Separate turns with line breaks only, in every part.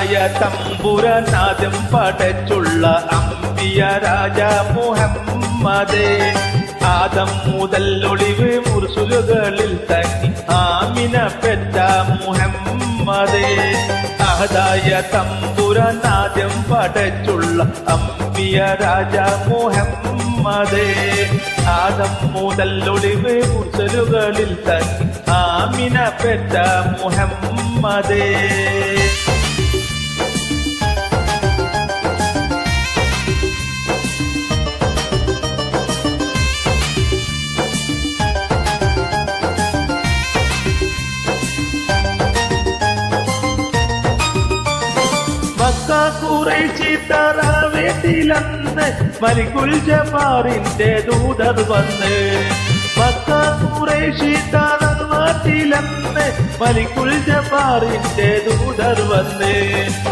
മഹതായ തമ്പുരാനാദ്യം പടച്ചുള്ള അമ്പിയ രാജ മുഹമ്മദേ ആദം മുതൽ ഒളിവ് മുർസുലുകളിൽ തങ്ങി ആമിന പെറ്റ മുഹമ്മദേ മഹതായ തമ്പുരാനാദ്യം പടച്ചുള്ള അമ്പിയ രാജ മുഹമ്മദേ ആദം മുതൽ ഒളിവ് മുർസലുകളിൽ തങ്ങി ആമിന പെറ്റ മുഹമ്മദേ ഖുറൈശി തറാവീട്ടിലന്ന് മലിക്കുൽ ജബ്ബാറിന്റെ ദൂതർ വന്ന് മക്ക ഖുറൈശി തറവാട്ടിലന്ന് മലിക്കുൽ ജബ്ബാറിന്റെ ദൂതർ വന്ന്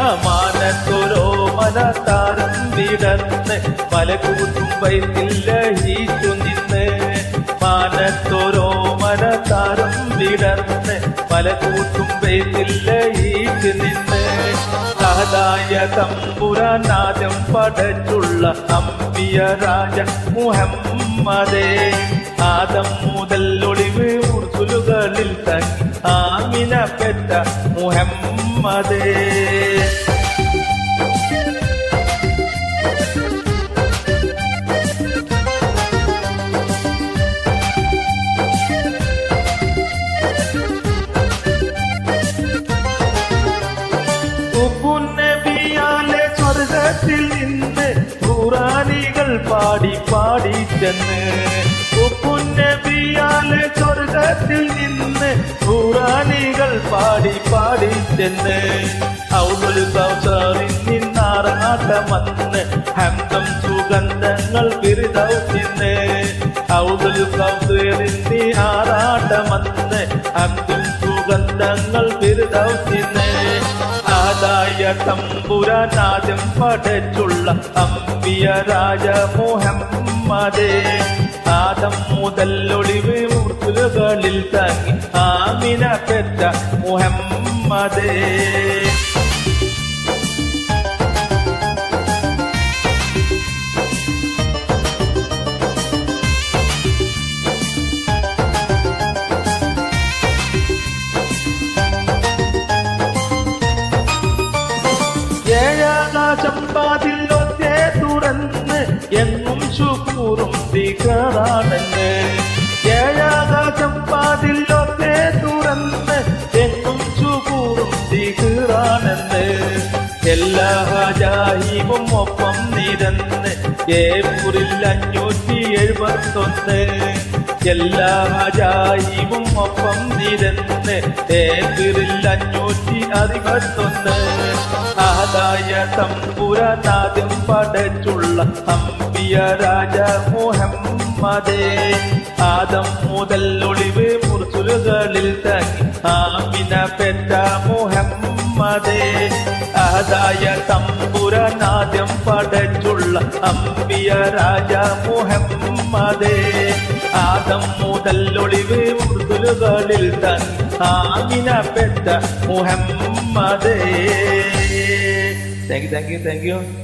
അമാനത്തൊരോ മലത്താരം വിടർന്ന് മലകൂട്ടും ബൈത്തില്ലഹീച്ചു നിന്ന് മാനത്തൊരോ മലത്താരം വിടർന്ന് മലകൂട്ടും ബൈത്തില്ലഹീച്ചു നിന്ന് മഹതായ തമ്പുരാനാദ്യം പടച്ചുള്ള അമ്പിയ രാജ മുഹമ്മദേ ആദം മുതൽ ഒളിവ് മുർസുലുകളിൽ തങ്ങി ആമിന പെറ്റ മുഹമ്മദേ സ്വർഗത്തിൽ നിന്ന് ഖുറാനികൾ പാടി പാടി ചെന്ന് ഉപ്പുന്നബിയാലെ സ്വർഗത്തിൽ നിന്ന് ഖുറാനികൾ പാടി പാടി ചെന്ന് ഔദുൽ കൗസറിൽ നിന്നാറാട്ടമന്ന് ഹംദം സുഗന്ധങ്ങൾ ഫിർദൗസിന്ന് ഔദുൽ കൗസറിൽ നിന്നാറാട്ടമന്ന് ഹംദം സുഗന്ധങ്ങൾ ഫിർദൗസിന്ന് മഹതായ തമ്പുരാനാദ്യം പടച്ചുള്ള അമ്പിയ രാജ മുഹമ്മദേ ആദം മുതൽ ഒളിവ് മുർസുലുകളിൽ തങ്ങി ആമിന പെറ്റ മുഹമ്മദേ ചമ്പാതിലൊക്കെ തുറന്ന് എങ്ങും ശുക്കൂറും ദിക്റാണെന്ന് ചമ്പാതിലൊക്കെ തുറന്ന് എങ്ങും ശുക്കൂറും ദിക്റാണെന്ന് എല്ലാ ഹാജാഹിവും ഒപ്പം നിരന്ന് ഏപ്രിൽ 571 എല്ലാ ഹാജാഹിവും ഒപ്പം നിരന്ന് ഏപ്രിൽ 561 മഹതായ തമ്പുരാനാദ്യം പടച്ചുള്ള അമ്പിയ രാജ മുഹമ്മദേ ആദം മുതൽ ഒളിവ് മുർസുലുകളിൽ തങ്ങി ആമിന പെറ്റ മുഹമ്മദേ മഹതായ തമ്പുരാനാദ്യം പടച്ചുള്ള അമ്പിയ രാജ മുഹമ്മദേ ആദം മുതൽ ഒളിവ് മുർസുലുകളിൽ തങ്ങി ആമിന പെറ്റ മുഹമ്മദേ. Thank you.